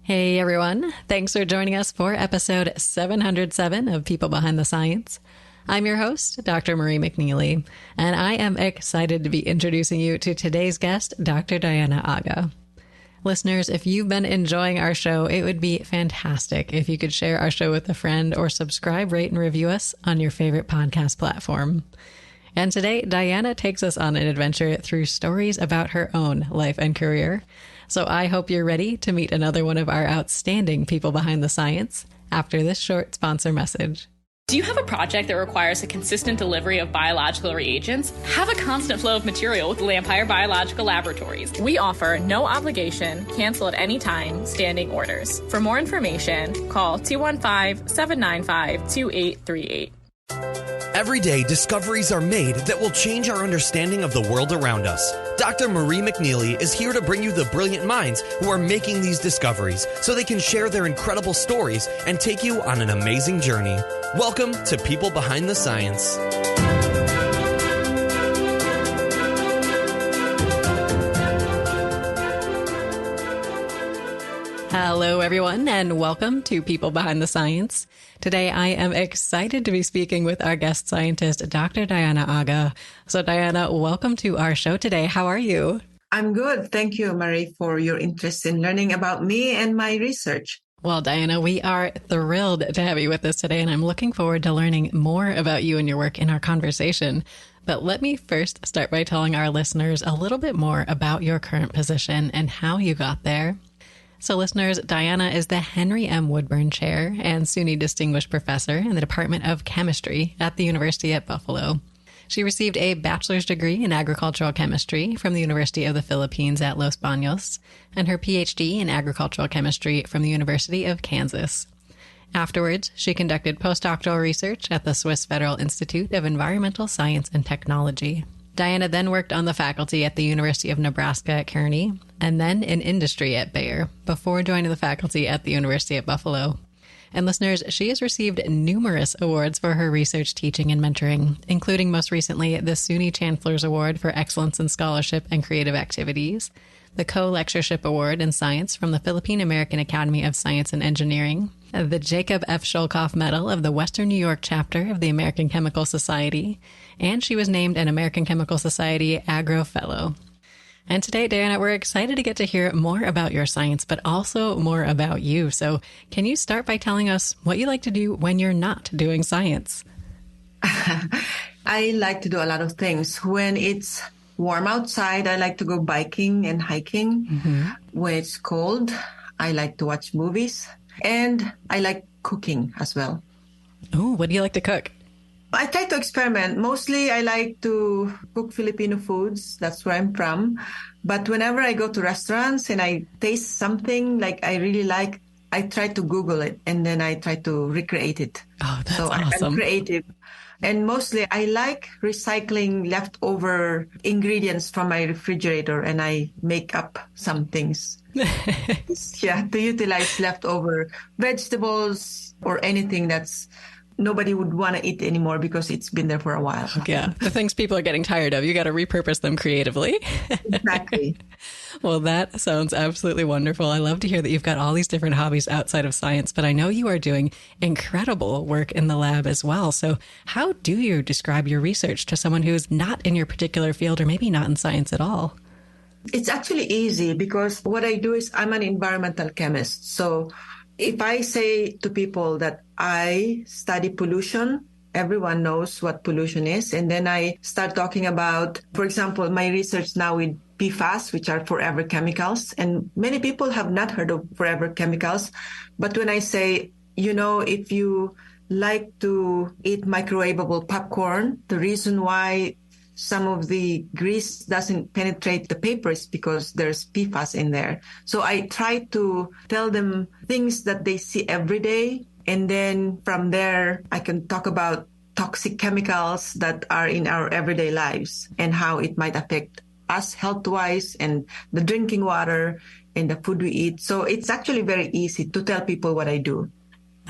Hey everyone, thanks for joining us for episode 707 of People Behind the Science. I'm your host, Dr. Marie McNeely, and I am excited to be introducing you to today's guest, Dr. Diana Aga. Listeners, if you've been enjoying our show, it would be fantastic if you could share our show with a friend or subscribe, rate, and review us on your favorite podcast platform. And today, Diana takes us on an adventure through stories about her own life and career. So I hope you're ready to meet another one of our outstanding people behind the science after this short sponsor message. Do you have a project that requires a consistent delivery of biological reagents? Have a constant flow of material with Lampire Biological Laboratories. We offer no obligation, cancel at any time, standing orders. For more information, call 215-795-2838. Every day, discoveries are made that will change our understanding of the world around us. Dr. Marie McNeely is here to bring you the brilliant minds who are making these discoveries so they can share their incredible stories and take you on an amazing journey. Welcome to People Behind the Science. Hello, everyone, and welcome to People Behind the Science. Today, I am excited to be speaking with our guest scientist, Dr. Diana Aga. So, Diana, welcome to our show today. How are you? I'm good. Thank you, Marie, for your interest in learning about me and my research. Well, Diana, we are thrilled to have you with us today, and I'm looking forward to learning more about you and your work in our conversation. But let me first start by telling our listeners a little bit more about your current position and how you got there. So listeners, Diana is the Henry M. Woodburn Chair and SUNY Distinguished Professor in the Department of Chemistry at the University at Buffalo. She received a bachelor's degree in agricultural chemistry from the University of the Philippines at Los Baños and her PhD in agricultural chemistry from the University of Kansas. Afterwards, she conducted postdoctoral research at the Swiss Federal Institute of Environmental Science and Technology. Diana then worked on the faculty at the University of Nebraska at Kearney, and then in industry at Bayer, before joining the faculty at the University at Buffalo. And listeners, she has received numerous awards for her research, teaching, and mentoring, including most recently the SUNY Chancellor's Award for Excellence in Scholarship and Creative Activities, the Koh Lectureship Award in Science from the Philippine-American Academy of Science and Engineering, the Jacob F. Schoellkopf Medal of the Western New York chapter of the American Chemical Society, and she was named an American Chemical Society AGRO Fellow. And today, Diana, we're excited to get to hear more about your science, but also more about you. So can you start by telling us what you like to do when you're not doing science? I like to do a lot of things. When it's warm outside, I like to go biking and hiking. When it's cold, I like to watch movies. And I like cooking as well. Oh, what do you like to cook? I try to experiment. Mostly I like to cook Filipino foods. That's where I'm from. But whenever I go to restaurants and I taste something like I really like, I try to Google it and then I try to recreate it. Oh, that's so awesome. I'm creative. And mostly I like recycling leftover ingredients from my refrigerator and I make up some things. To utilize leftover vegetables or anything that's nobody would want to eat anymore because it's been there for a while. Yeah, the things people are getting tired of, you got to repurpose them creatively. Exactly. Well, that sounds absolutely wonderful. I love to hear that you've got all these different hobbies outside of science, but I know you are doing incredible work in the lab as well. So how do you describe your research to someone who's not in your particular field or maybe not in science at all? It's actually easy because what I do is I'm an environmental chemist. So if I say to people that I study pollution, everyone knows what pollution is. And then I start talking about, for example, my research now with PFAS, which are forever chemicals. And many people have not heard of forever chemicals. But when I say, if you like to eat microwavable popcorn, the reason why some of the grease doesn't penetrate the paper is because there's PFAS in there. So I try to tell them things that they see every day. And then from there, I can talk about toxic chemicals that are in our everyday lives and how it might affect us health-wise and the drinking water and the food we eat. So it's actually very easy to tell people what I do.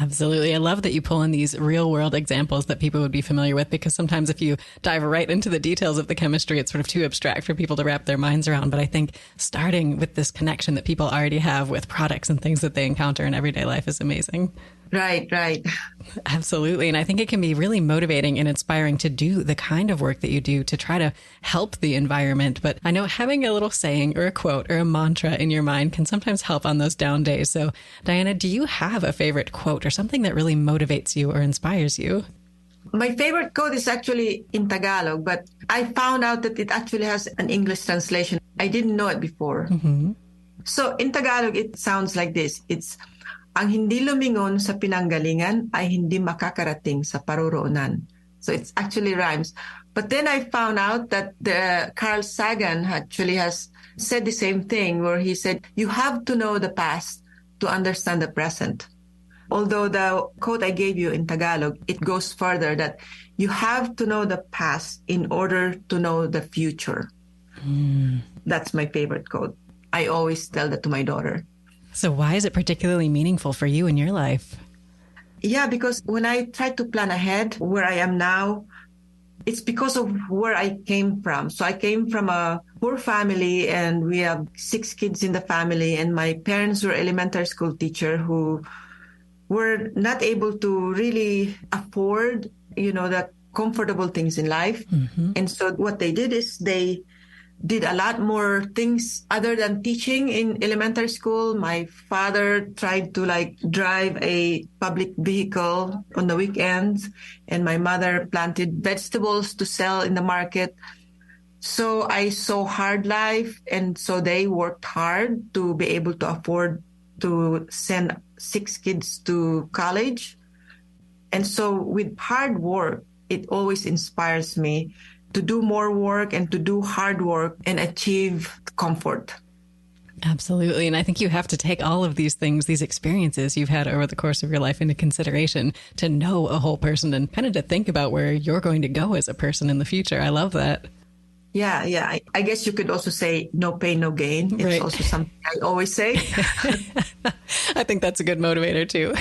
Absolutely. I love that you pull in these real world examples that people would be familiar with, because sometimes if you dive right into the details of the chemistry, it's sort of too abstract for people to wrap their minds around. But I think starting with this connection that people already have with products and things that they encounter in everyday life is amazing. Right. Absolutely. And I think it can be really motivating and inspiring to do the kind of work that you do to try to help the environment. But I know having a little saying or a quote or a mantra in your mind can sometimes help on those down days. So, Diana, do you have a favorite quote or something that really motivates you or inspires you? My favorite quote is actually in Tagalog, but I found out that it actually has an English translation. I didn't know it before. Mm-hmm. So in Tagalog, it sounds like this. It's, ang hindi lumingon sa pinanggalingan ay hindi makakarating sa paroroonan. So it actually rhymes. But then I found out that Carl Sagan actually has said the same thing, where he said, you have to know the past to understand the present. Although the quote I gave you in Tagalog, it goes further, that you have to know the past in order to know the future. That's my favorite quote. I always tell that to my daughter. So why is it particularly meaningful for you in your life? Yeah, because when I try to plan ahead where I am now, it's because of where I came from. So I came from a poor family, and we have 6 kids in the family. And my parents were elementary school teachers who were not able to really afford, the comfortable things in life. Mm-hmm. And so what they did is they did a lot more things other than teaching in elementary school. My father tried to drive a public vehicle on the weekends, and my mother planted vegetables to sell in the market. So I saw hard life, and so they worked hard to be able to afford to send 6 kids to college. And so with hard work, it always inspires me to do more work and to do hard work and achieve comfort. Absolutely. And I think you have to take all of these things, these experiences you've had over the course of your life into consideration to know a whole person and kind of to think about where you're going to go as a person in the future. I love that. Yeah. I guess you could also say no pain, no gain. It's right. Also something I always say. I think that's a good motivator too.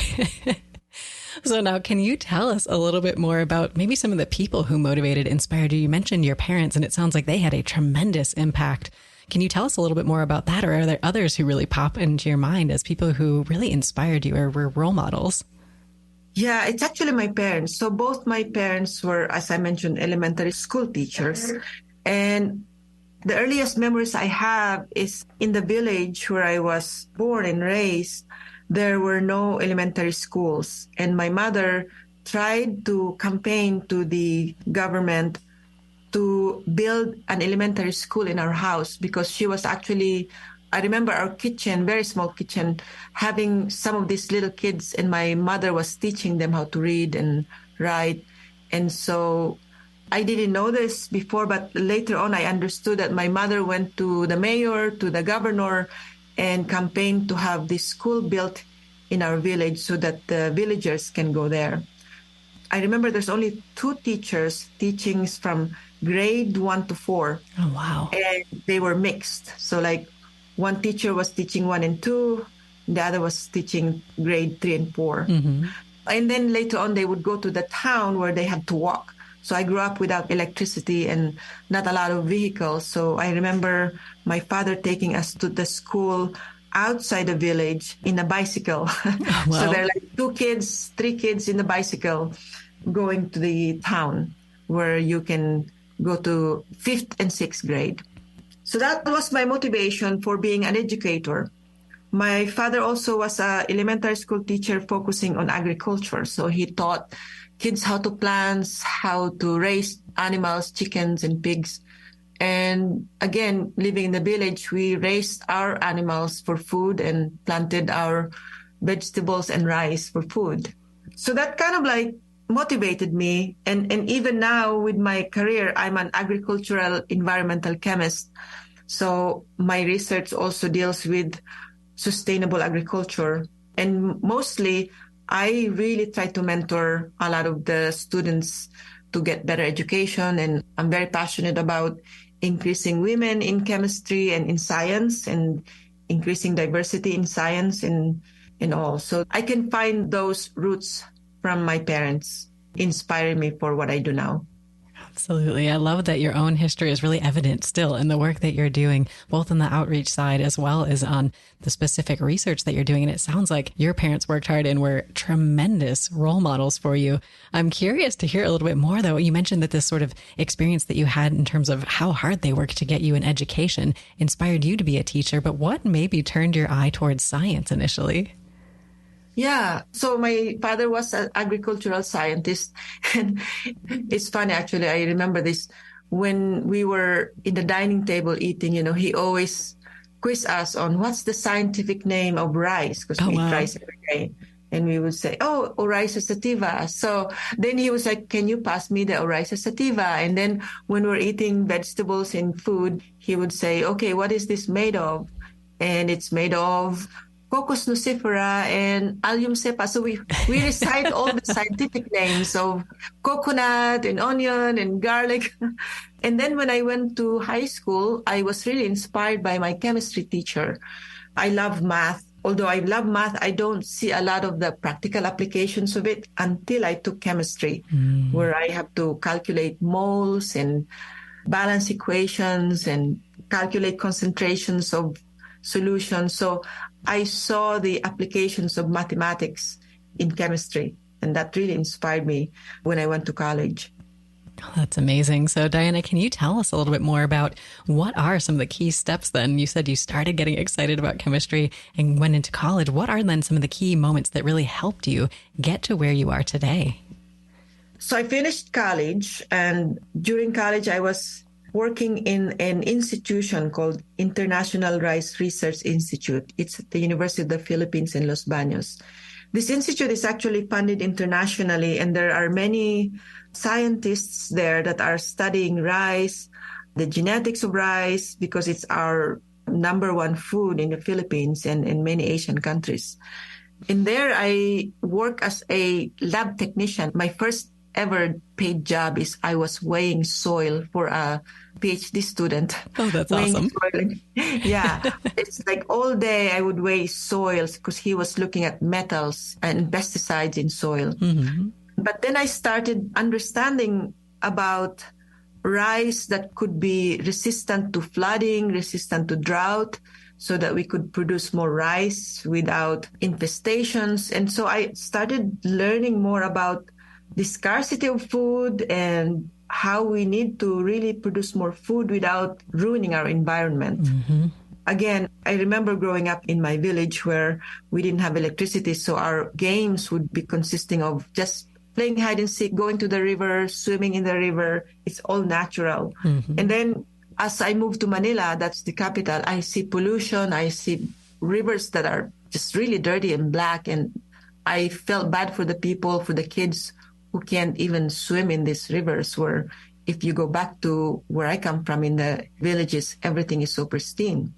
So now, can you tell us a little bit more about maybe some of the people who motivated, inspired you? You mentioned your parents, and it sounds like they had a tremendous impact. Can you tell us a little bit more about that? Or are there others who really pop into your mind as people who really inspired you or were role models? Yeah, it's actually my parents. So both my parents were, as I mentioned, elementary school teachers. And the earliest memories I have is in the village where I was born and raised. There were no elementary schools, and my mother tried to campaign to the government to build an elementary school in our house, because she was actually, I remember our kitchen, very small kitchen, having some of these little kids, and my mother was teaching them how to read and write. And so I didn't know this before, but later on I understood that my mother went to the mayor, to the governor, and campaigned to have this school built in our village so that the villagers can go there. I remember there's only 2 teachers teaching from grade 1 to 4. Oh, wow. And they were mixed. So one teacher was teaching 1 and 2, the other was teaching grade 3 and 4. Mm-hmm. And then later on, they would go to the town where they had to walk. So I grew up without electricity and not a lot of vehicles. So I remember my father taking us to the school outside the village in a bicycle. Oh, wow. So there are 2 kids, 3 kids in the bicycle going to the town where you can go to 5th and 6th grade. So that was my motivation for being an educator. My father also was an elementary school teacher focusing on agriculture. So he taught kids how to plant, how to raise animals, chickens and pigs. And again, living in the village, we raised our animals for food and planted our vegetables and rice for food. So that kind of motivated me. And even now with my career, I'm an agricultural environmental chemist. So my research also deals with sustainable agriculture. And mostly, I really try to mentor a lot of the students to get better education. And I'm very passionate about increasing women in chemistry and in science, and increasing diversity in science, and and all. So I can find those roots from my parents inspiring me for what I do now. Absolutely. I love that your own history is really evident still in the work that you're doing, both on the outreach side as well as on the specific research that you're doing. And it sounds like your parents worked hard and were tremendous role models for you. I'm curious to hear a little bit more, though. You mentioned that this sort of experience that you had in terms of how hard they worked to get you an education inspired you to be a teacher. But what maybe turned your eye towards science initially? Yeah. So my father was an agricultural scientist. And it's funny, actually. I remember this when we were in the dining table eating, he always quiz us on what's the scientific name of rice, because we eat rice every day. And we would say, Oryza sativa. So then he was like, can you pass me the Oryza sativa? And then when we're eating vegetables and food, he would say, okay, what is this made of? And it's made of Cocos nucifera and Allium cepa. So we recite all the scientific names of coconut and onion and garlic. And then when I went to high school, I was really inspired by my chemistry teacher. I love math. Although I love math, I don't see a lot of the practical applications of it until I took chemistry, where I have to calculate moles and balance equations and calculate concentrations of solutions. So I saw the applications of mathematics in chemistry, and that really inspired me when I went to college. Oh, that's amazing. So, Diana, can you tell us a little bit more about what are some of the key steps then? You said you started getting excited about chemistry and went into college. What are then some of the key moments that really helped you get to where you are today? So I finished college, and during college, I was working in an institution called International Rice Research Institute. It's at the University of the Philippines in Los Baños. This institute is actually funded internationally, and there are many scientists there that are studying rice, the genetics of rice, because it's our number one food in the Philippines and in many Asian countries. And there I work as a lab technician. My first ever paid job is I was weighing soil for a PhD student. Oh, that's awesome. Yeah. It's like all day I would weigh soils because he was looking at metals and pesticides in soil. Mm-hmm. But then I started understanding about rice that could be resistant to flooding, resistant to drought, so that we could produce more rice without infestations. And so I started learning more about the scarcity of food and how we need to really produce more food without ruining our environment. Mm-hmm. Again, I remember growing up in my village where we didn't have electricity, so our games would be consisting of just playing hide and seek, going to the river, swimming in the river. It's all natural. Mm-hmm. And then as I moved to Manila, that's the capital, I see pollution, I see rivers that are just really dirty and black. And I felt bad for the people, for the kids who can't even swim in these rivers, where if you go back to where I come from in the villages, everything is so pristine.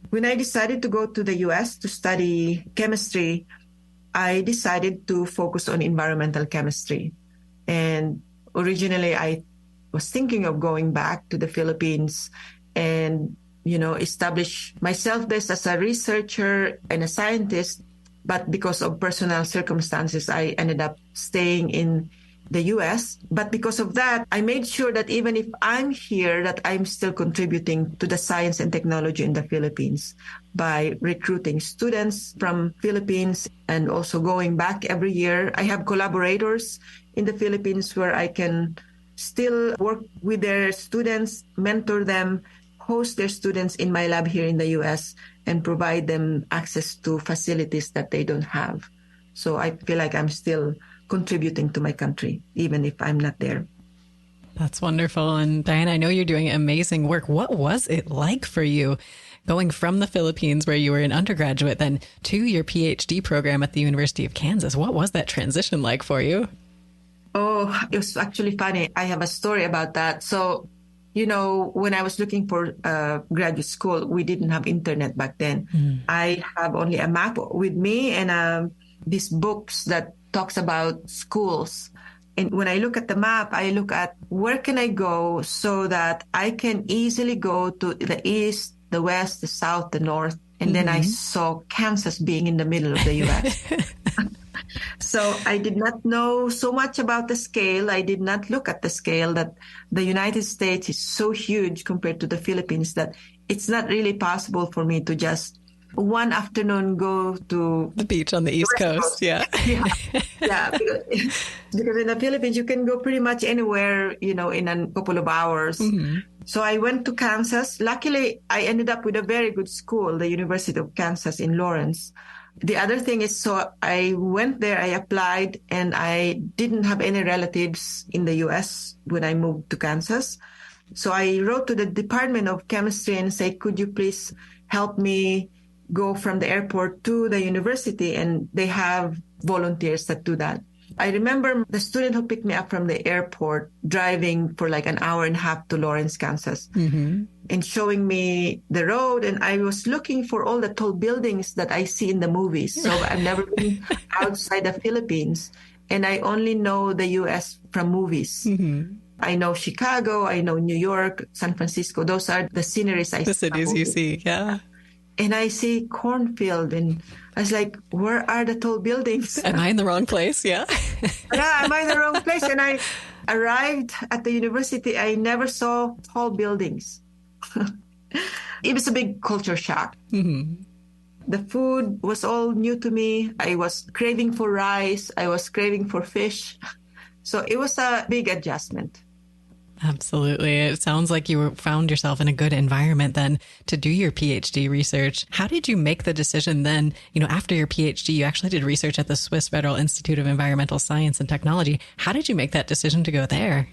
When I decided to go to the US to study chemistry, I decided to focus on environmental chemistry. And originally I was thinking of going back to the Philippines and, establish myself this as a researcher and a scientist. But because of personal circumstances, I ended up staying in the U.S. But because of that, I made sure that even if I'm here, that I'm still contributing to the science and technology in the Philippines by recruiting students from Philippines and also going back every year. I have collaborators in the Philippines where I can still work with their students, mentor them, host their students in my lab here in the U.S., and provide them access to facilities that they don't have. So I feel like I'm still contributing to my country, even if I'm not there. That's wonderful. And Diana, I know you're doing amazing work. What was it like for you going from the Philippines, where you were an undergraduate, then to your PhD program at the University of Kansas? What was that transition like for you? Oh, it was actually funny. I have a story about that. So, when I was looking for graduate school, we didn't have internet back then. Mm. I have only a map with me and these books that talks about schools. And when I look at the map, I look at where can I go so that I can easily go to the east, the west, the south, the north, And then I saw Kansas being in the middle of the U.S. So I did not know so much about the scale. I did not look at the scale that the United States is so huge compared to the Philippines that it's not really possible for me to just one afternoon go to the beach on the East Coast. Yeah. Yeah. Because in the Philippines, you can go pretty much anywhere, in a couple of hours. So I went to Kansas. Luckily, I ended up with a very good school, the University of Kansas in Lawrence. The other thing is, so I went there, I applied, and I didn't have any relatives in the U.S. when I moved to Kansas. So I wrote to the Department of Chemistry and said, could you please help me go from the airport to the university? And they have volunteers that do that. I remember the student who picked me up from the airport driving for like an hour and a half to Lawrence, Kansas, and showing me the road. And I was looking for all the tall buildings that I see in the movies. So I've never been outside the Philippines. And I only know the U.S. from movies. I know Chicago, I know New York, San Francisco. Those are the sceneries I see. The cities you see, yeah. And I see cornfield, and I was like, where are the tall buildings? Am I in the wrong place? Yeah. Yeah, am I in the wrong place? And I arrived at the university. I never saw tall buildings. It was a big culture shock. The food was all new to me. I was craving for rice. I was craving for fish. So it was a big adjustment. Absolutely. It sounds like you found yourself in a good environment then to do your PhD research. How did you make the decision then, after your PhD, you actually did research at the Swiss Federal Institute of Environmental Science and Technology. How did you make that decision to go there?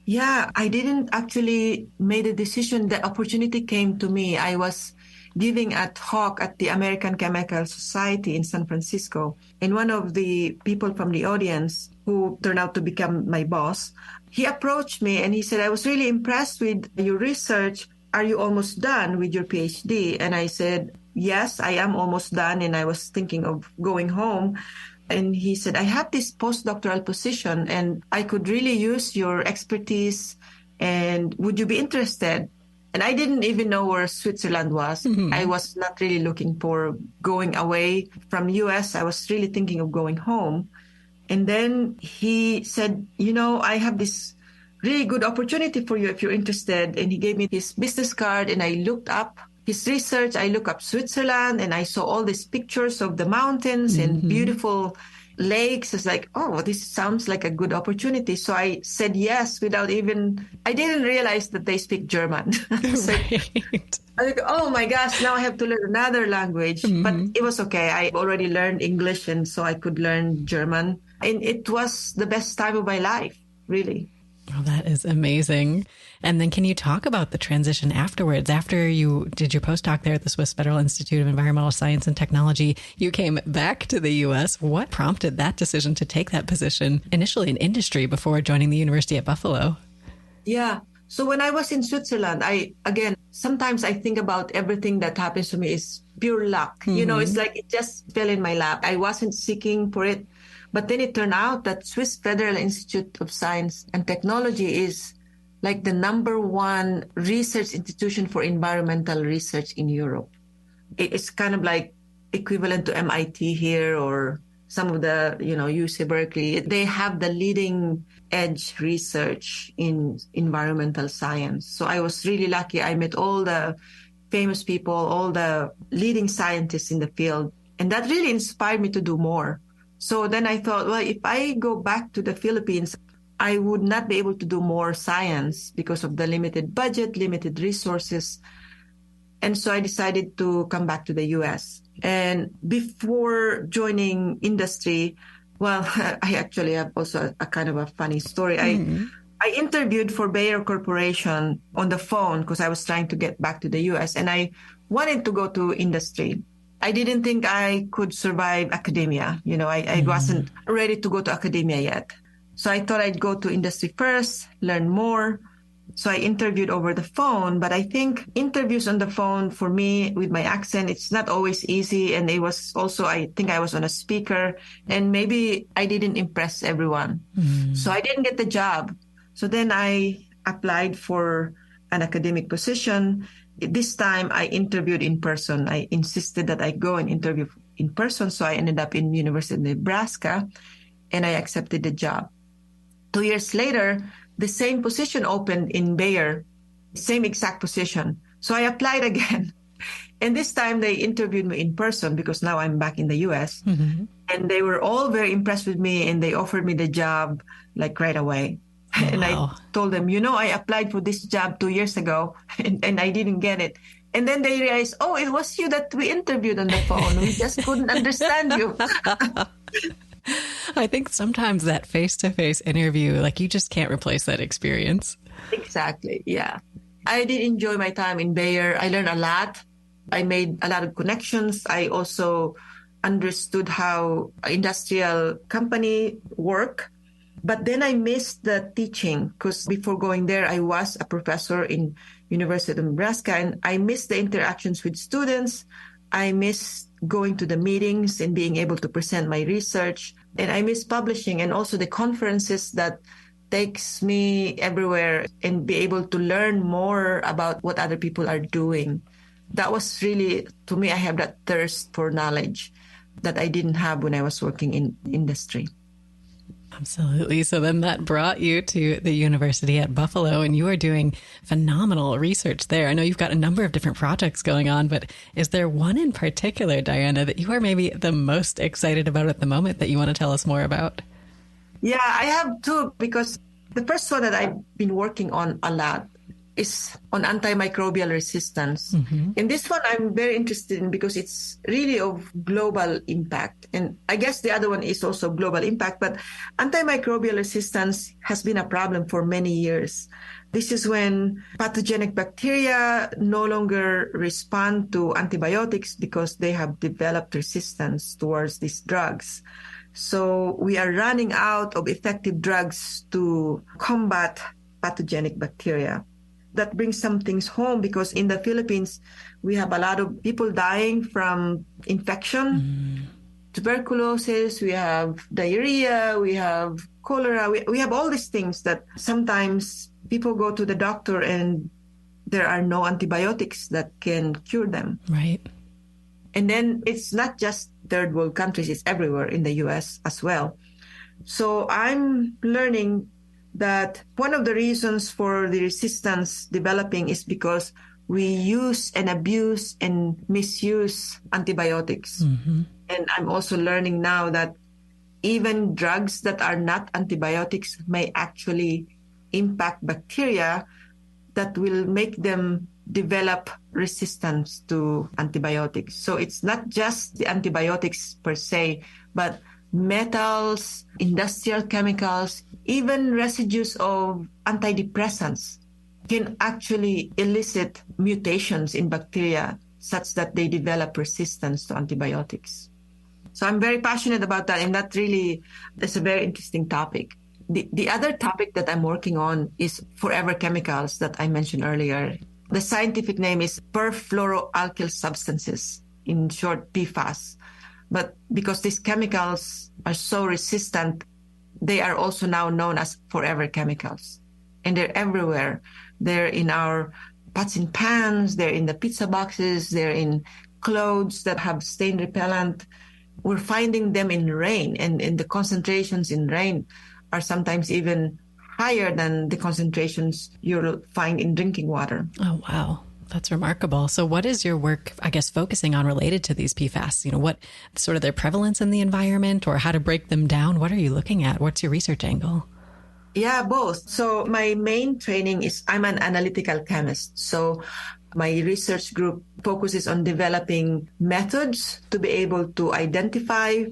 Yeah, I didn't actually make a decision. The opportunity came to me. I was giving a talk at the American Chemical Society in San Francisco. And one of the people from the audience who turned out to become my boss, he approached me and he said, I was really impressed with your research. Are you almost done with your PhD? And I said, yes, I am almost done. And I was thinking of going home. And he said, I have this postdoctoral position and I could really use your expertise. And would you be interested? And I didn't even know where Switzerland was. I was not really looking for going away from U.S. I was really thinking of going home. And then he said, I have this really good opportunity for you if you're interested. And he gave me his business card and I looked up his research. I looked up Switzerland and I saw all these pictures of the mountains and beautiful lakes. It's like, oh, this sounds like a good opportunity. So I said yes I didn't realize that they speak German. Right. I was like, oh my gosh, now I have to learn another language. But it was okay. I already learned English and so I could learn German. And it was the best time of my life, really. Oh, that is amazing. And then can you talk about the transition afterwards? After you did your postdoc there at the Swiss Federal Institute of Environmental Science and Technology, you came back to the U.S. What prompted that decision to take that position initially in industry before joining the University at Buffalo? Yeah. So when I was in Switzerland, sometimes I think about everything that happens to me is pure luck. It's like it just fell in my lap. I wasn't seeking for it. But then it turned out that Swiss Federal Institute of Science and Technology is like the number 1 research institution for environmental research in Europe. It's kind of like equivalent to MIT here or some of the, UC Berkeley. They have the leading edge research in environmental science. So I was really lucky. I met all the famous people, all the leading scientists in the field. And that really inspired me to do more. So then I thought, well, if I go back to the Philippines, I would not be able to do more science because of the limited budget, limited resources. And so I decided to come back to the U.S. And before joining industry, well, I actually have also a kind of a funny story. I interviewed for Bayer Corporation on the phone because I was trying to get back to the U.S. and I wanted to go to industry. I didn't think I could survive academia. I wasn't ready to go to academia yet. So I thought I'd go to industry first, learn more. So I interviewed over the phone, but I think interviews on the phone for me with my accent, it's not always easy. And it was also, I think I was on a speaker and maybe I didn't impress everyone. So I didn't get the job. So then I applied for an academic position. this time I interviewed in person. I insisted that I go and interview in person. So I ended up in University of Nebraska and I accepted the job. 2 years later, the same position opened in Bayer, same exact position. So I applied again. And this time they interviewed me in person because now I'm back in the US. Mm-hmm. And they were all very impressed with me and they offered me the job like right away. Oh, and wow. I told them, I applied for this job 2 years ago and I didn't get it. And then they realized, oh, it was you that we interviewed on the phone. We just couldn't understand you. I think sometimes that face-to-face interview, like you just can't replace that experience. Exactly. Yeah. I did enjoy my time in Bayer. I learned a lot. I made a lot of connections. I also understood how industrial company work. But then I missed the teaching because before going there, I was a professor in University of Nebraska and I missed the interactions with students. I missed going to the meetings and being able to present my research. And I miss publishing and also the conferences that takes me everywhere and be able to learn more about what other people are doing. That was really, to me, I have that thirst for knowledge that I didn't have when I was working in industry. Absolutely. So then that brought you to the university at Buffalo, and you are doing phenomenal research there. I know you've got a number of different projects going on, but is there one in particular, Diana, that you are maybe the most excited about at the moment that you want to tell us more about? Yeah, I have two, because the first one that I've been working on a lot is on antimicrobial resistance. Mm-hmm. And this one I'm very interested in because it's really of global impact. And I guess the other one is also global impact, but antimicrobial resistance has been a problem for many years. This is when pathogenic bacteria no longer respond to antibiotics because they have developed resistance towards these drugs. So we are running out of effective drugs to combat pathogenic bacteria. That brings some things home because in the Philippines, we have a lot of people dying from infection, tuberculosis, we have diarrhea, we have cholera, we have all these things that sometimes people go to the doctor and there are no antibiotics that can cure them. Right. And then it's not just third world countries, it's everywhere in the US as well. So I'm learning that one of the reasons for the resistance developing is because we use and abuse and misuse antibiotics. Mm-hmm. And I'm also learning now that even drugs that are not antibiotics may actually impact bacteria that will make them develop resistance to antibiotics. So it's not just the antibiotics per se, but metals, industrial chemicals, even residues of antidepressants can actually elicit mutations in bacteria such that they develop resistance to antibiotics. So I'm very passionate about that, and that's a very interesting topic. The other topic that I'm working on is forever chemicals that I mentioned earlier. The scientific name is perfluoroalkyl substances, in short PFAS. But because these chemicals are so resistant, they are also now known as forever chemicals. And they're everywhere. They're in our pots and pans, they're in the pizza boxes, they're in clothes that have stain repellent. We're finding them in rain, and the concentrations in rain are sometimes even higher than the concentrations you'll find in drinking water. Oh, wow. That's remarkable. So what is your work, I guess, focusing on related to these PFAS? What sort of their prevalence in the environment or how to break them down? What are you looking at? What's your research angle? Yeah, both. So my main training is I'm an analytical chemist. So my research group focuses on developing methods to be able to identify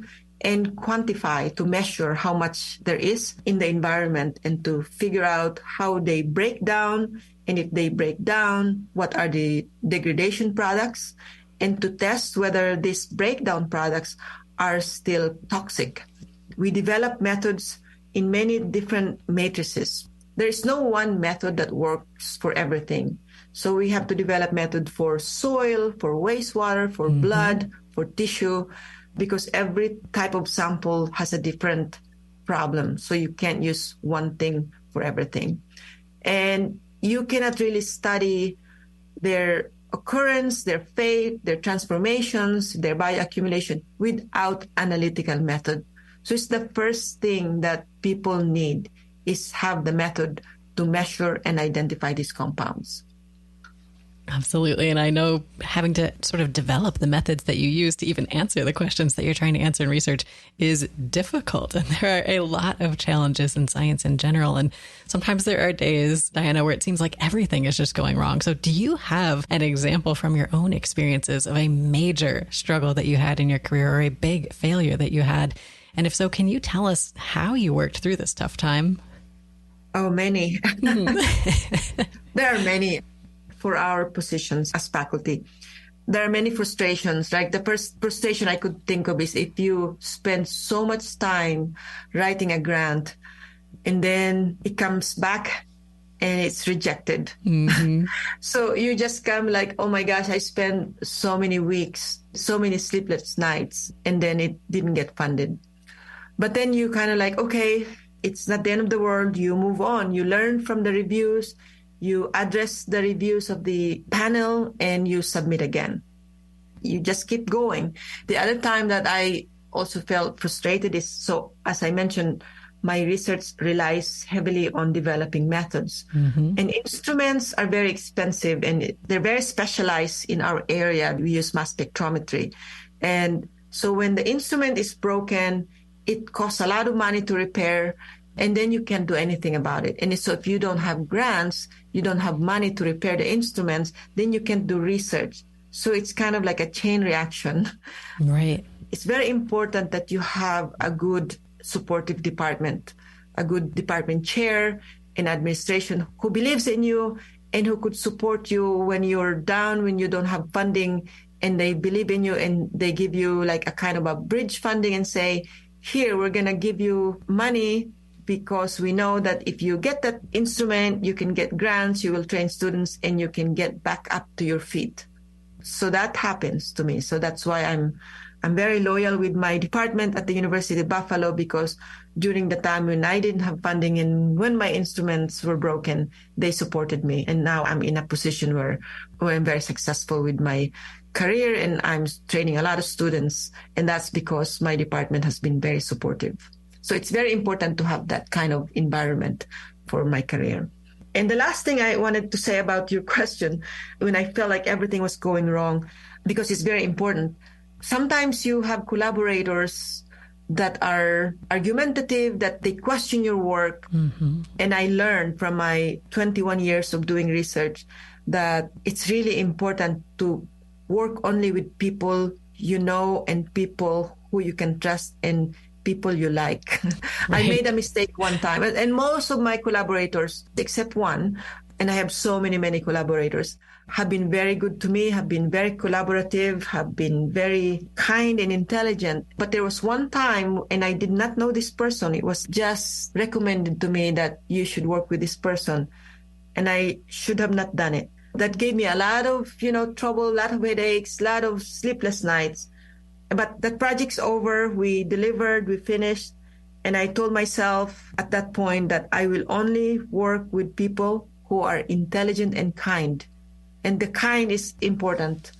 and quantify, to measure how much there is in the environment and to figure out how they break down. And if they break down, what are the degradation products? And to test whether these breakdown products are still toxic. We develop methods in many different matrices. There is no one method that works for everything. So we have to develop method for soil, for wastewater, for blood, for tissue, because every type of sample has a different problem. So you can't use one thing for everything. And you cannot really study their occurrence, their fate, their transformations, their bioaccumulation without analytical method. So it's the first thing that people need is have the method to measure and identify these compounds. Absolutely. And I know having to sort of develop the methods that you use to even answer the questions that you're trying to answer in research is difficult. And there are a lot of challenges in science in general. And sometimes there are days, Diana, where it seems like everything is just going wrong. So do you have an example from your own experiences of a major struggle that you had in your career or a big failure that you had? And if so, can you tell us how you worked through this tough time? Oh, many. There are many. For our positions as faculty, there are many frustrations. Like the first frustration I could think of is if you spend so much time writing a grant and then it comes back and it's rejected. Mm-hmm. So you just come like, oh my gosh, I spent so many weeks, so many sleepless nights, and then it didn't get funded. But then you kind of like, okay, it's not the end of the world. You move on. You learn from the reviews. You address the reviews of the panel and you submit again. You just keep going. The other time that I also felt frustrated is, so as I mentioned, my research relies heavily on developing methods. Mm-hmm. And instruments are very expensive and they're very specialized in our area. We use mass spectrometry. And so when the instrument is broken, it costs a lot of money to repair. And then you can't do anything about it. And so if you don't have grants, you don't have money to repair the instruments, then you can't do research. So it's kind of like a chain reaction. Right. It's very important that you have a good supportive department, a good department chair and administration who believes in you and who could support you when you're down, when you don't have funding, and they believe in you and they give you like a kind of a bridge funding and say, here, we're going to give you money because we know that if you get that instrument, you can get grants, you will train students, and you can get back up to your feet. So that happens to me. So that's why I'm very loyal with my department at the University of Buffalo, because during the time when I didn't have funding and when my instruments were broken, they supported me. And now I'm in a position where I'm very successful with my career and I'm training a lot of students. And that's because my department has been very supportive. So it's very important to have that kind of environment for my career. And the last thing I wanted to say about your question, when I felt like everything was going wrong, because it's very important, sometimes you have collaborators that are argumentative, that they question your work. Mm-hmm. And I learned from my 21 years of doing research that it's really important to work only with people you know and people who you can trust and people you like. Right. I made a mistake one time, and most of my collaborators, except one, and I have so many collaborators, have been very good to me, have been very collaborative, have been very kind and intelligent. But there was one time, and I did not know this person. It was just recommended to me that you should work with this person, and I should have not done it. That gave me a lot of, trouble, a lot of headaches, a lot of sleepless nights. But that project's over. We delivered, we finished. And I told myself at that point that I will only work with people who are intelligent and kind. And the kind is important.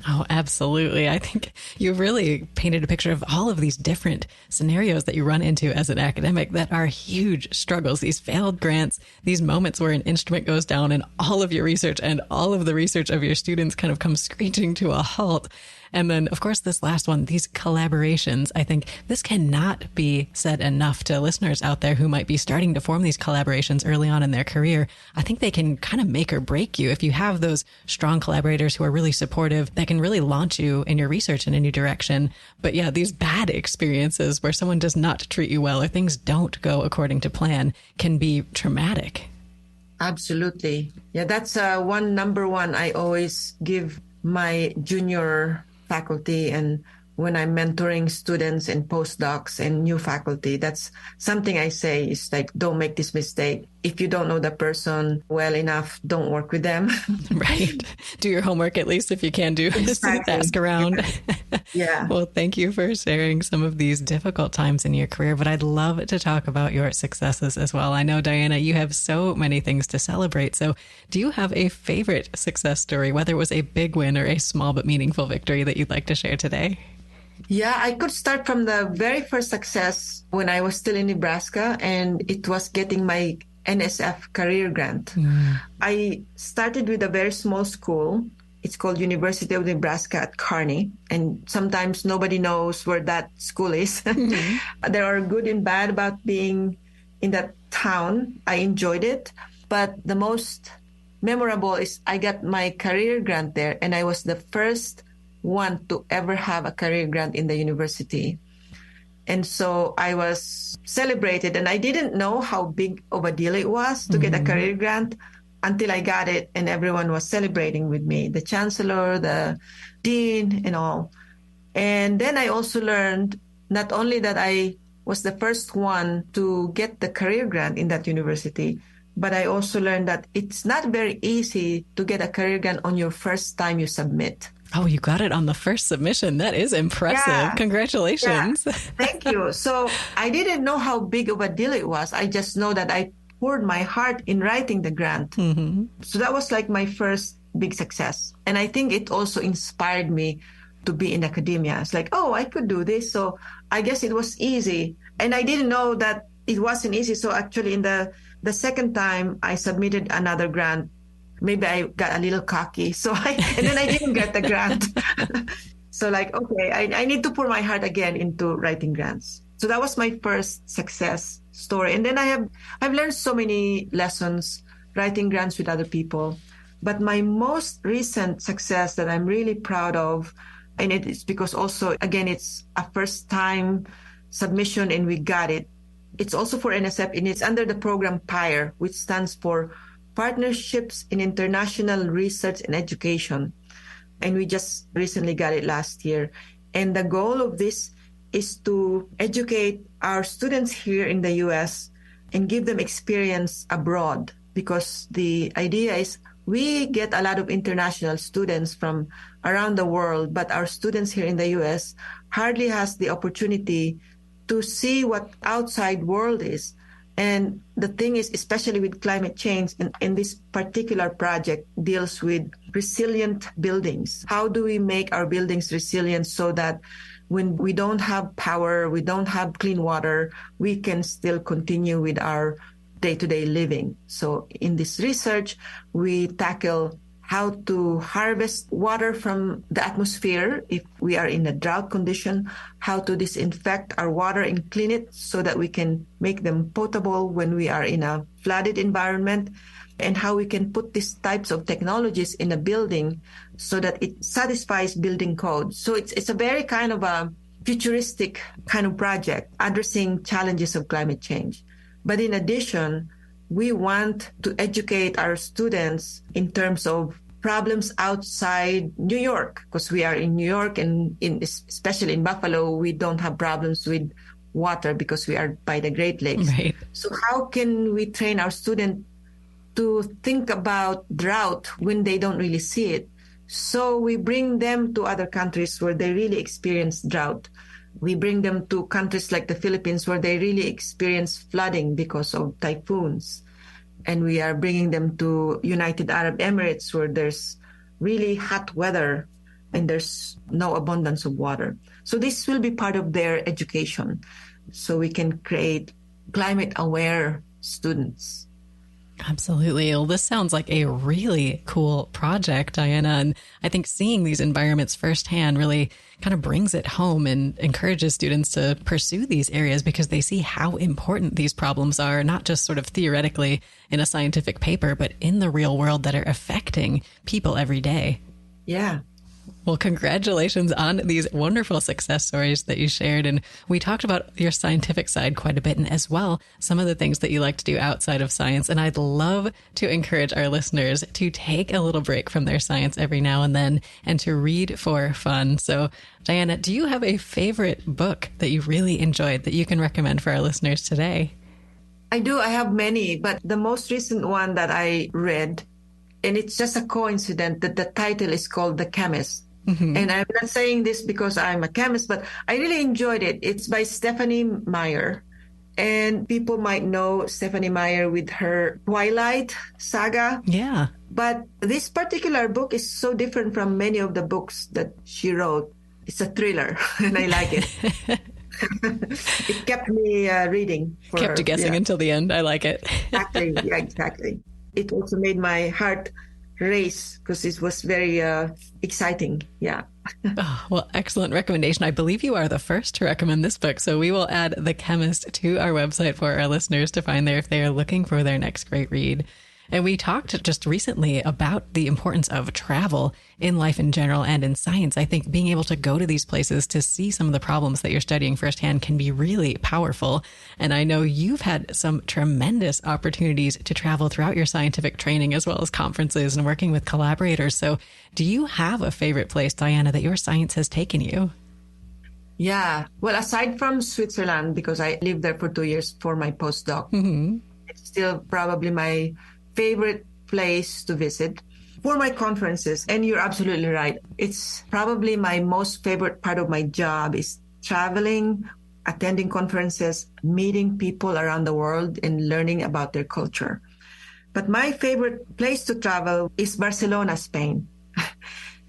Oh, absolutely. I think you really painted a picture of all of these different scenarios that you run into as an academic that are huge struggles, these failed grants, these moments where an instrument goes down and all of your research and all of the research of your students kind of comes screeching to a halt. And then, of course, this last one, these collaborations, I think this cannot be said enough to listeners out there who might be starting to form these collaborations early on in their career. I think they can kind of make or break you if you have those strong collaborators who are really supportive that can really launch you in your research in a new direction. But yeah, these bad experiences where someone does not treat you well or things don't go according to plan can be traumatic. Absolutely. Yeah, that's number one I always give my junior faculty, and when I'm mentoring students and postdocs and new faculty, that's something I say is like, don't make this mistake. if you don't know the person well enough, don't work with them. Right. Do your homework, at least if you can do. Exactly. Ask around. Yeah. Well, thank you for sharing some of these difficult times in your career, but I'd love to talk about your successes as well. I know, Diana, you have so many things to celebrate. So do you have a favorite success story, whether it was a big win or a small but meaningful victory that you'd like to share today? Yeah, I could start from the very first success when I was still in Nebraska, and it was getting my NSF career grant. I started with a very small school. It's called University of Nebraska at Kearney, and sometimes nobody knows where that school is. There are good and bad about being in that town. I enjoyed it, but the most memorable is I got my career grant there, and I was the first one to ever have a career grant in the university. And so I was celebrated, and I didn't know how big of a deal it was to get a career grant until I got it, and everyone was celebrating with me, the chancellor, the dean, and all. And then I also learned not only that I was the first one to get the career grant in that university, but I also learned that it's not very easy to get a career grant on your first time you submit. Oh, you got it on the first submission. That is impressive. Yeah. Congratulations. Yeah. Thank you. So I didn't know how big of a deal it was. I just know that I poured my heart in writing the grant. So that was like my first big success. And I think it also inspired me to be in academia. It's like, oh, I could do this. So I guess it was easy. And I didn't know that it wasn't easy. So actually in the second time I submitted another grant, maybe I got a little cocky. And then I didn't get the grant. So like, okay, I need to pour my heart again into writing grants. So that was my first success story. And then I've learned so many lessons writing grants with other people. But my most recent success that I'm really proud of, and it is because also, again, it's a first time submission and we got it. It's also for NSF, and it's under the program PIRE, which stands for Partnerships in International Research and Education. And we just recently got it last year. And the goal of this is to educate our students here in the U.S. and give them experience abroad, because the idea is we get a lot of international students from around the world, but our students here in the U.S. hardly has the opportunity to see what outside world is. And the thing is, especially with climate change, and this particular project deals with resilient buildings. How do we make our buildings resilient so that when we don't have power, we don't have clean water, we can still continue with our day-to-day living? So in this research, we tackle how to harvest water from the atmosphere if we are in a drought condition, how to disinfect our water and clean it so that we can make them potable when we are in a flooded environment, and how we can put these types of technologies in a building so that it satisfies building code. So it's a very kind of a futuristic kind of project addressing challenges of climate change. But in addition, we want to educate our students in terms of problems outside New York, because we are in New York, and especially in Buffalo, we don't have problems with water because we are by the Great Lakes. Right. So how can we train our students to think about drought when they don't really see it? So we bring them to other countries where they really experience drought. We bring them to countries like the Philippines where they really experience flooding because of typhoons. And we are bringing them to United Arab Emirates where there's really hot weather and there's no abundance of water. So this will be part of their education, so we can create climate-aware students. Absolutely. Well, this sounds like a really cool project, Diana. And I think seeing these environments firsthand really kind of brings it home and encourages students to pursue these areas because they see how important these problems are, not just sort of theoretically in a scientific paper, but in the real world that are affecting people every day. Yeah. Well, congratulations on these wonderful success stories that you shared. And we talked about your scientific side quite a bit, and as well, some of the things that you like to do outside of science. And I'd love to encourage our listeners to take a little break from their science every now and then and to read for fun. So, Diana, do you have a favorite book that you really enjoyed that you can recommend for our listeners today? I do. I have many, but the most recent one that I read, and it's just a coincidence that the title is called The Chemist. Mm-hmm. And I'm not saying this because I'm a chemist, but I really enjoyed it. It's by Stephanie Meyer. And people might know Stephanie Meyer with her Twilight saga. Yeah. But this particular book is so different from many of the books that she wrote. It's a thriller, and I like it. It kept me reading. Kept you guessing until the end. I like it. Exactly. Yeah, exactly. It also made my heart race because it was very exciting. Yeah. Oh, well, excellent recommendation. I believe you are the first to recommend this book. So we will add The Chemist to our website for our listeners to find there if they are looking for their next great read. And we talked just recently about the importance of travel in life in general and in science. I think being able to go to these places to see some of the problems that you're studying firsthand can be really powerful. And I know you've had some tremendous opportunities to travel throughout your scientific training as well as conferences and working with collaborators. So do you have a favorite place, Diana, that your science has taken you? Yeah. Well, aside from Switzerland, because I lived there for 2 years for my postdoc, it's still probably my favorite place to visit for my conferences. And you're absolutely right. It's probably my most favorite part of my job is traveling, attending conferences, meeting people around the world and learning about their culture. But my favorite place to travel is Barcelona, Spain.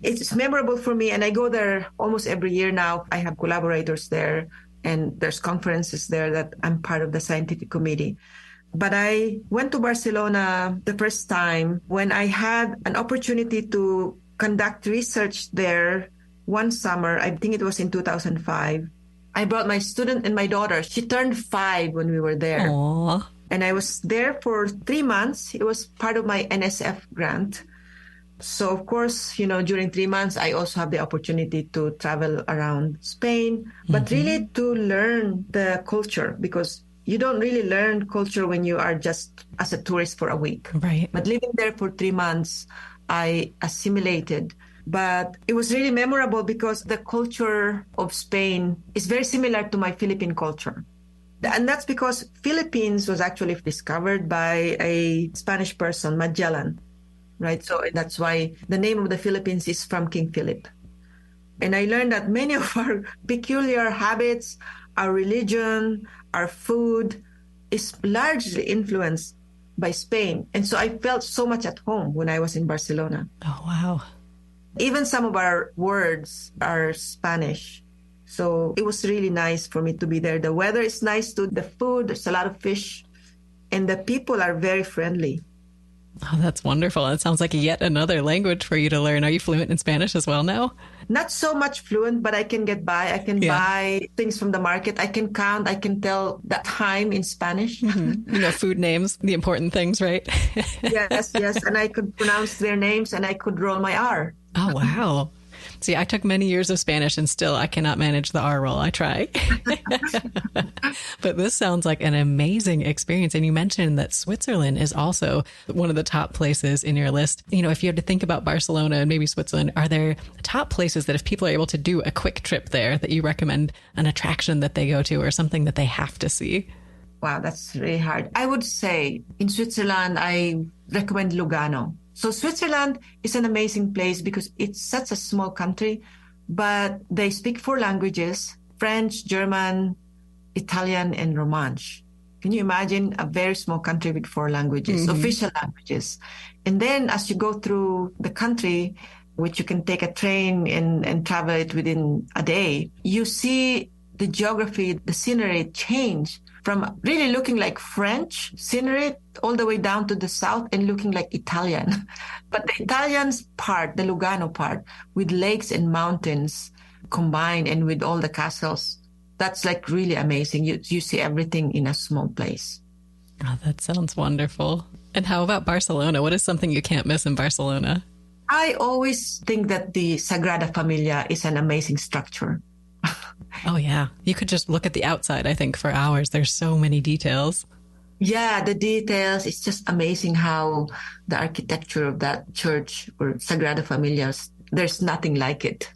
It's memorable for me, and I go there almost every year now. I have collaborators there, and there's conferences there that I'm part of the scientific committee. But I went to Barcelona the first time when I had an opportunity to conduct research there one summer. I think it was in 2005. I brought my student and my daughter. She turned 5 when we were there. Aww. And I was there for 3 months. It was part of my NSF grant. So, of course, during 3 months, I also have the opportunity to travel around Spain, but really to learn the culture, because you don't really learn culture when you are just as a tourist for a week. Right. But living there for 3 months, I assimilated. But it was really memorable because the culture of Spain is very similar to my Philippine culture. And that's because Philippines was actually discovered by a Spanish person, Magellan, right? So that's why the name of the Philippines is from King Philip. And I learned that many of our peculiar habits, our religion, our food is largely influenced by Spain. And so I felt so much at home when I was in Barcelona. Oh, wow. Even some of our words are Spanish. So it was really nice for me to be there. The weather is nice too. The food, there's a lot of fish. And the people are very friendly. Oh, that's wonderful. It sounds like yet another language for you to learn. Are you fluent in Spanish as well now? Not so much fluent, but I can get by. I can buy things from the market. I can count. I can tell the time in Spanish. Food names, the important things, right? Yes. And I could pronounce their names and I could roll my R. Oh, wow. See, I took many years of Spanish and still I cannot manage the R roll. I try. But this sounds like an amazing experience. And you mentioned that Switzerland is also one of the top places in your list. If you had to think about Barcelona and maybe Switzerland, are there top places that if people are able to do a quick trip there that you recommend an attraction that they go to or something that they have to see? Wow, that's really hard. I would say in Switzerland, I recommend Lugano. So Switzerland is an amazing place because it's such a small country, but they speak 4 languages, French, German, Italian, and Romansh. Can you imagine a very small country with 4 languages, official languages? And then as you go through the country, which you can take a train and travel it within a day, you see the geography, the scenery change from really looking like French scenery all the way down to the south and looking like Italian. But the Italian part, the Lugano part, with lakes and mountains combined and with all the castles, that's like really amazing. You see everything in a small place. Oh, that sounds wonderful. And how about Barcelona? What is something you can't miss in Barcelona? I always think that the Sagrada Familia is an amazing structure. Oh, yeah. You could just look at the outside, I think, for hours. There's so many details. Yeah, the details. It's just amazing how the architecture of that church or Sagrada Familia, there's nothing like it.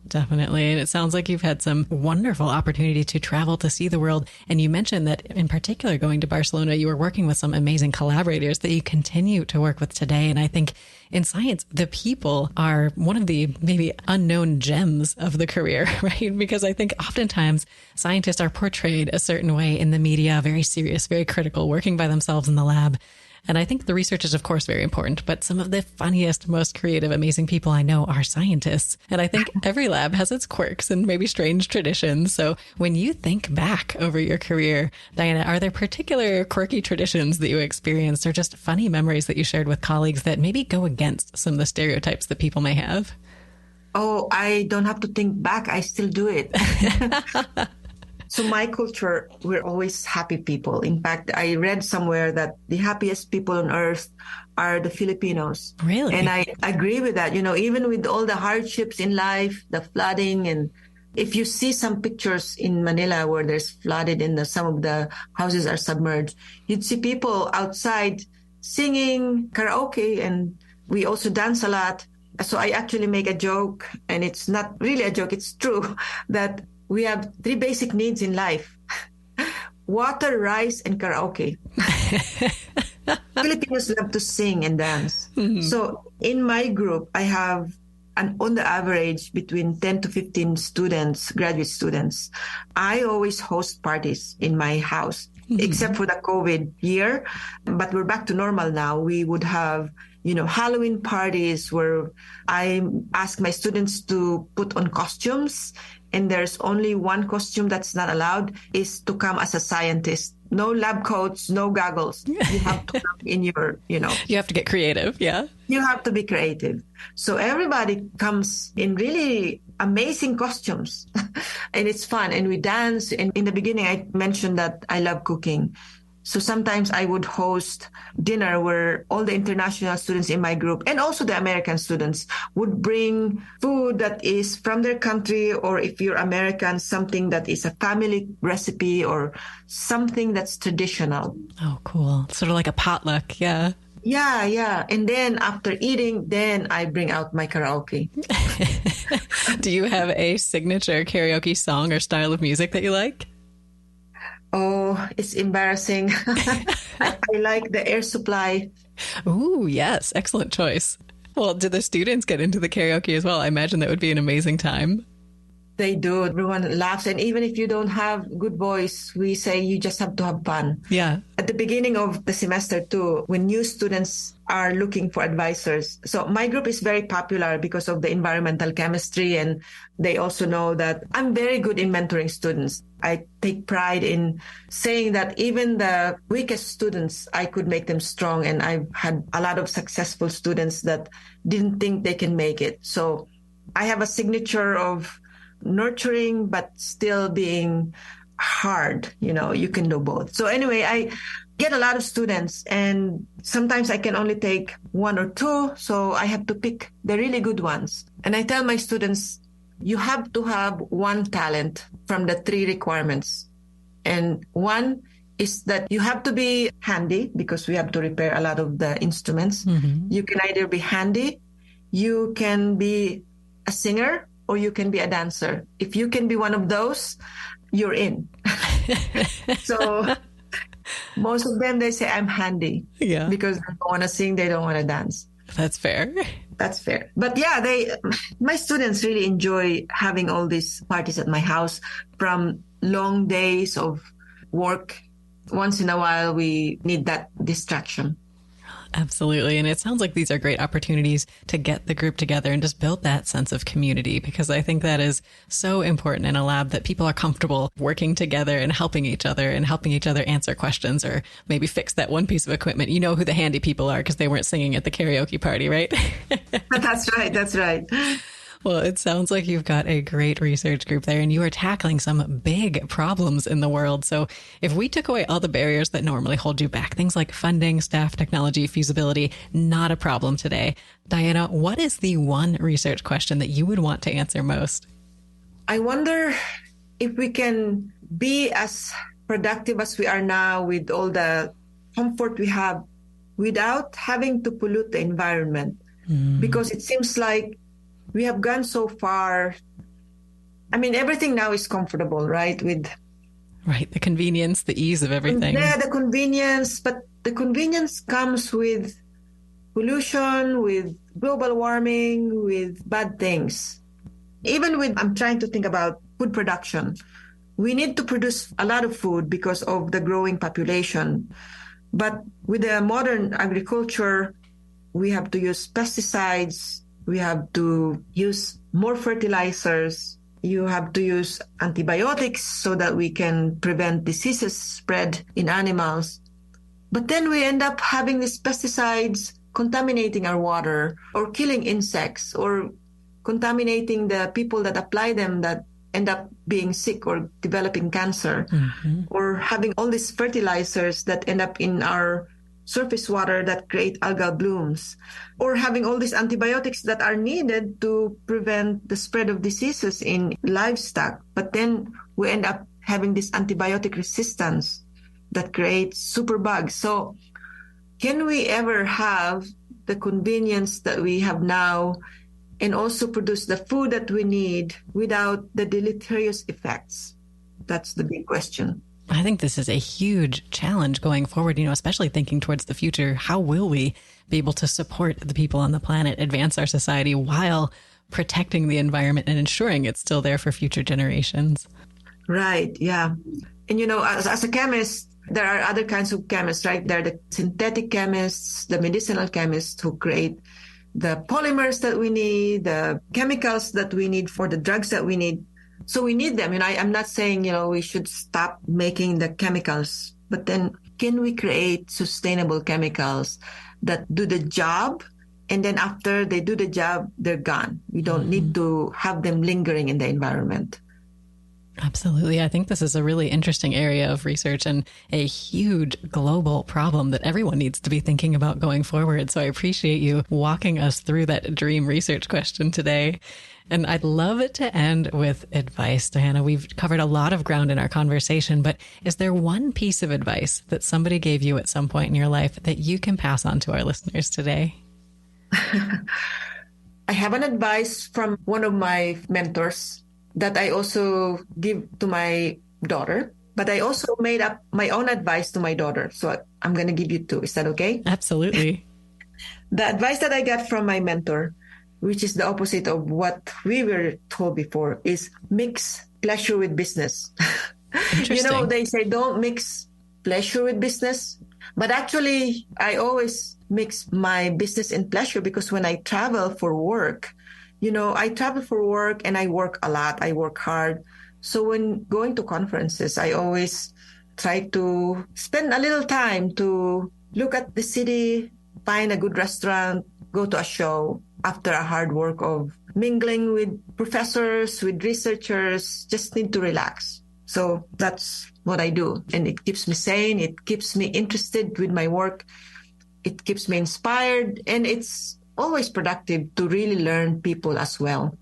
Definitely. And it sounds like you've had some wonderful opportunity to travel to see the world. And you mentioned that in particular, going to Barcelona, you were working with some amazing collaborators that you continue to work with today. And I think in science, the people are one of the maybe unknown gems of the career, right? Because I think oftentimes scientists are portrayed a certain way in the media, very serious, very critical, working by themselves in the lab. And I think the research is, of course, very important, but some of the funniest, most creative, amazing people I know are scientists. And I think every lab has its quirks and maybe strange traditions. So when you think back over your career, Diana, are there particular quirky traditions that you experienced or just funny memories that you shared with colleagues that maybe go against some of the stereotypes that people may have? Oh, I don't have to think back. I still do it. So my culture, we're always happy people. In fact, I read somewhere that the happiest people on earth are the Filipinos. Really? And I agree with that. You know, even with all the hardships in life, the flooding, and if you see some pictures in Manila where there's flooded and some of the houses are submerged, you'd see people outside singing karaoke, and we also dance a lot. So I actually make a joke, and it's not really a joke, it's true, that we have 3 basic needs in life: water, rice, and karaoke. Filipinos love to sing and dance. Mm-hmm. So in my group, I have on the average between 10 to 15 students, graduate students. I always host parties in my house, except for the COVID year. But we're back to normal now. We would have, Halloween parties where I ask my students to put on costumes. And there's only one costume that's not allowed, is to come as a scientist. No lab coats, no goggles. You have to come in your, You have to get creative, yeah? You have to be creative. So everybody comes in really amazing costumes. And it's fun. And we dance. And in the beginning, I mentioned that I love cooking. So sometimes I would host dinner where all the international students in my group and also the American students would bring food that is from their country, or if you're American, something that is a family recipe or something that's traditional. Oh, cool. Sort of like a potluck. Yeah. Yeah. And then after eating, then I bring out my karaoke. Do you have a signature karaoke song or style of music that you like? Oh, it's embarrassing. I like the Air Supply. Ooh, yes. Excellent choice. Well, do the students get into the karaoke as well? I imagine that would be an amazing time. They do. Everyone laughs. And even if you don't have good voice, we say you just have to have fun. Yeah. At the beginning of the semester too, when new students are looking for advisors. So my group is very popular because of the environmental chemistry. And they also know that I'm very good in mentoring students. I take pride in saying that even the weakest students, I could make them strong. And I've had a lot of successful students that didn't think they can make it. So I have a signature of nurturing, but still being hard. You can do both. So anyway, I get a lot of students, and sometimes I can only take 1 or 2. So I have to pick the really good ones. And I tell my students, you have to have one talent from the 3 requirements. And one is that you have to be handy, because we have to repair a lot of the instruments. Mm-hmm. You can either be handy, you can be a singer, or you can be a dancer. If you can be one of those, you're in. So most of them, they say I'm handy. Yeah. Because they don't want to sing, they don't want to dance. That's fair. That's fair. But yeah, my students really enjoy having all these parties at my house, from long days of work. Once in a while, we need that distraction. Absolutely. And it sounds like these are great opportunities to get the group together and just build that sense of community, because I think that is so important in a lab, that people are comfortable working together and helping each other answer questions, or maybe fix that one piece of equipment. You know who the handy people are because they weren't singing at the karaoke party, right? That's right. Well, it sounds like you've got a great research group there, and you are tackling some big problems in the world. So if we took away all the barriers that normally hold you back, things like funding, staff, technology, feasibility, not a problem today. Diana, what is the one research question that you would want to answer most? I wonder if we can be as productive as we are now with all the comfort we have without having to pollute the environment. Because it seems like we have gone so far I mean, everything now is comfortable, right? Right. The convenience, the ease of everything. Yeah, the convenience, but the convenience comes with pollution, with global warming, with bad things. Even I'm trying to think about food production. We need to produce a lot of food because of the growing population. But with the modern agriculture, we have to use pesticides. We have to use more fertilizers. You have to use antibiotics so that we can prevent diseases spread in animals. But then we end up having these pesticides contaminating our water or killing insects or contaminating the people that apply them that end up being sick or developing cancer, or having all these fertilizers that end up in our surface water that create algal blooms, or having all these antibiotics that are needed to prevent the spread of diseases in livestock. But then we end up having this antibiotic resistance that creates superbugs. So can we ever have the convenience that we have now and also produce the food that we need without the deleterious effects? That's the big question. I think this is a huge challenge going forward, especially thinking towards the future. How will we be able to support the people on the planet, advance our society while protecting the environment and ensuring it's still there for future generations? Right, yeah. And, as a chemist, there are other kinds of chemists, right? There are the synthetic chemists, the medicinal chemists who create the polymers that we need, the chemicals that we need for the drugs that we need. So we need them. I'm not saying, we should stop making the chemicals, but then can we create sustainable chemicals that do the job? And then after they do the job, they're gone. We don't need to have them lingering in the environment. Absolutely. I think this is a really interesting area of research and a huge global problem that everyone needs to be thinking about going forward. So I appreciate you walking us through that dream research question today. And I'd love it to end with advice, Diana. We've covered a lot of ground in our conversation, but is there one piece of advice that somebody gave you at some point in your life that you can pass on to our listeners today? I have an advice from one of my mentors that I also give to my daughter, but I also made up my own advice to my daughter. So I'm going to give you two. Is that okay? Absolutely. The advice that I got from my mentor, which is the opposite of what we were told before, is mix pleasure with business. They say don't mix pleasure with business. But actually, I always mix my business and pleasure because when I travel for work, I travel for work and I work a lot. I work hard. So when going to conferences, I always try to spend a little time to look at the city, find a good restaurant, go to a show after a hard work of mingling with professors, with researchers, just need to relax. So that's what I do. And it keeps me sane. It keeps me interested with my work. It keeps me inspired. And it's always productive to really learn people as well.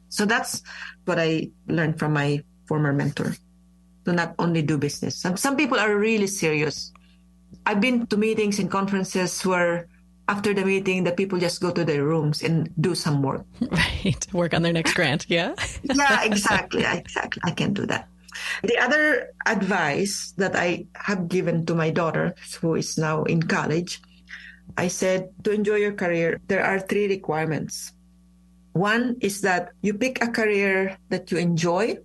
So that's what I learned from my former mentor, to not only do business. Some people are really serious. I've been to meetings and conferences where after the meeting, the people just go to their rooms and do some work. Right. Work on their next grant. Yeah. Yeah, exactly. I can do that. The other advice that I have given to my daughter, who is now in college, I said, to enjoy your career, there are 3 requirements. One is that you pick a career that you enjoy.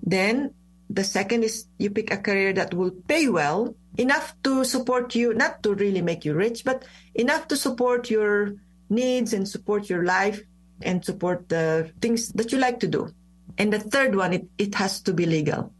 Then the second is you pick a career that will pay well, enough to support you, not to really make you rich, but enough to support your needs and support your life and support the things that you like to do. And the third one, it has to be legal.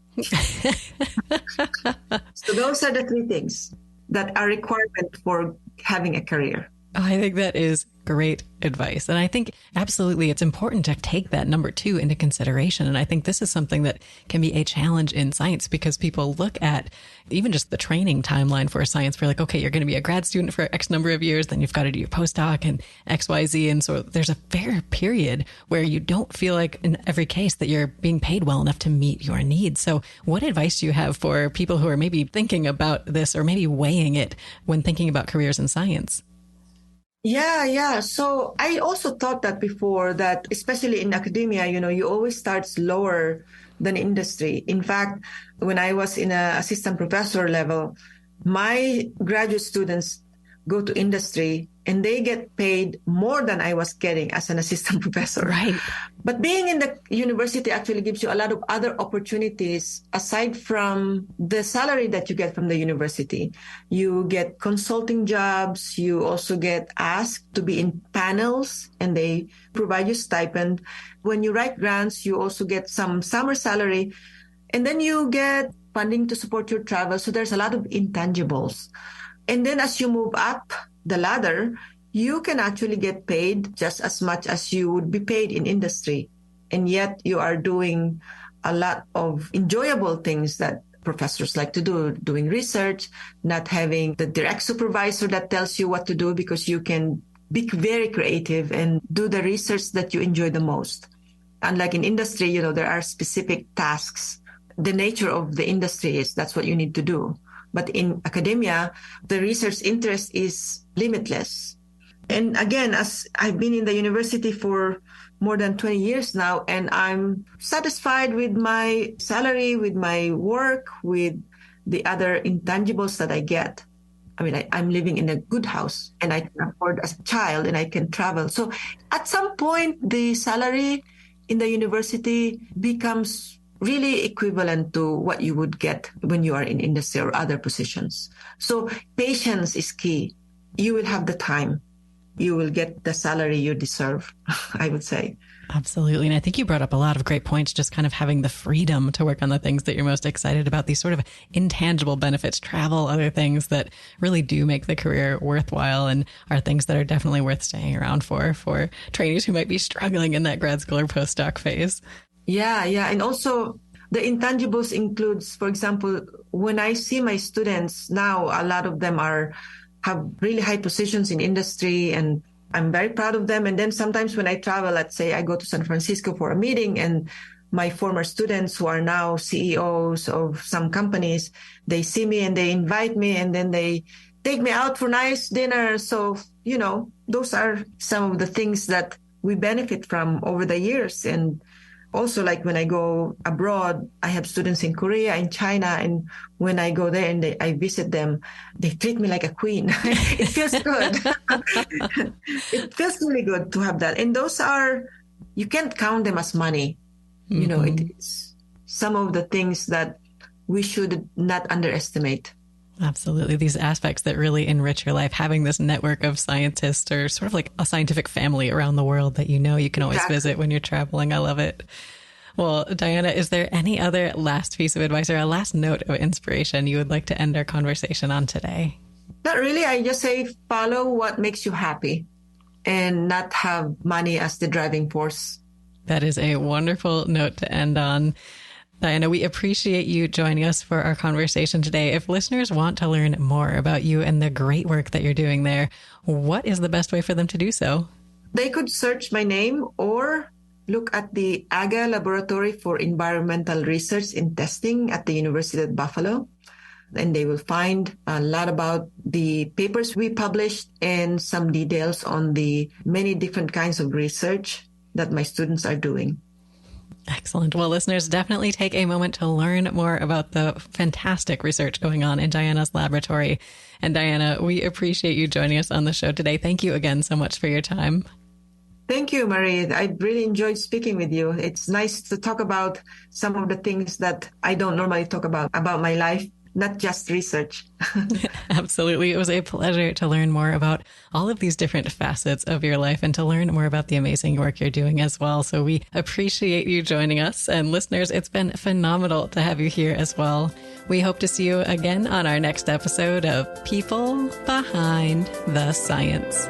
So those are the 3 things that are requirement for having a career. I think that is great advice. And I think absolutely it's important to take that number 2 into consideration. And I think this is something that can be a challenge in science because people look at even just the training timeline for science. We're like, okay, you're going to be a grad student for X number of years, then you've got to do your postdoc and X, Y, Z. And so there's a fair period where you don't feel like in every case that you're being paid well enough to meet your needs. So what advice do you have for people who are maybe thinking about this or maybe weighing it when thinking about careers in science? Yeah. So I also thought that before, that especially in academia, you always start lower than industry. In fact, when I was in a assistant professor level, my graduate students go to industry and they get paid more than I was getting as an assistant professor. Right. But being in the university actually gives you a lot of other opportunities aside from the salary that you get from the university. You get consulting jobs. You also get asked to be in panels and they provide you stipend. When you write grants, you also get some summer salary, and then you get funding to support your travel. So there's a lot of intangibles. And then as you move up the ladder, you can actually get paid just as much as you would be paid in industry. And yet you are doing a lot of enjoyable things that professors like to do, doing research, not having the direct supervisor that tells you what to do, because you can be very creative and do the research that you enjoy the most. Unlike in industry, there are specific tasks. The nature of the industry is that's what you need to do. But in academia, the research interest is limitless. And again, as I've been in the university for more than 20 years now, and I'm satisfied with my salary, with my work, with the other intangibles that I get. I mean, I'm living in a good house and I can afford a child and I can travel. So at some point, the salary in the university becomes really equivalent to what you would get when you are in industry or other positions. So patience is key. You will have the time. You will get the salary you deserve, I would say. Absolutely. And I think you brought up a lot of great points, just kind of having the freedom to work on the things that you're most excited about, these sort of intangible benefits, travel, other things that really do make the career worthwhile and are things that are definitely worth staying around for trainees who might be struggling in that grad school or postdoc phase. Yeah. And also the intangibles includes, for example, when I see my students now, a lot of them have really high positions in industry and I'm very proud of them. And then sometimes when I travel, let's say I go to San Francisco for a meeting and my former students who are now CEOs of some companies, they see me and they invite me and then they take me out for nice dinner. So, those are some of the things that we benefit from over the years. And also, like when I go abroad, I have students in Korea, in China, and when I go there and I visit them, they treat me like a queen. It feels good. It feels really good to have that. And those you can't count them as money. Mm-hmm. It's some of the things that we should not underestimate. Absolutely. These aspects that really enrich your life, having this network of scientists or sort of like a scientific family around the world that you can always visit when you're traveling. I love it. Well, Diana, is there any other last piece of advice or a last note of inspiration you would like to end our conversation on today? Not really. I just say follow what makes you happy and not have money as the driving force. That is a wonderful note to end on. Diana, we appreciate you joining us for our conversation today. If listeners want to learn more about you and the great work that you're doing there, what is the best way for them to do so? They could search my name or look at the AGA Laboratory for Environmental Research and Testing at the University of Buffalo. And they will find a lot about the papers we published and some details on the many different kinds of research that my students are doing. Excellent. Well, listeners, definitely take a moment to learn more about the fantastic research going on in Diana's laboratory. And Diana, we appreciate you joining us on the show today. Thank you again so much for your time. Thank you, Marie. I really enjoyed speaking with you. It's nice to talk about some of the things that I don't normally talk about my life, not just research. Absolutely. It was a pleasure to learn more about all of these different facets of your life and to learn more about the amazing work you're doing as well. So we appreciate you joining us. And listeners, it's been phenomenal to have you here as well. We hope to see you again on our next episode of People Behind the Science.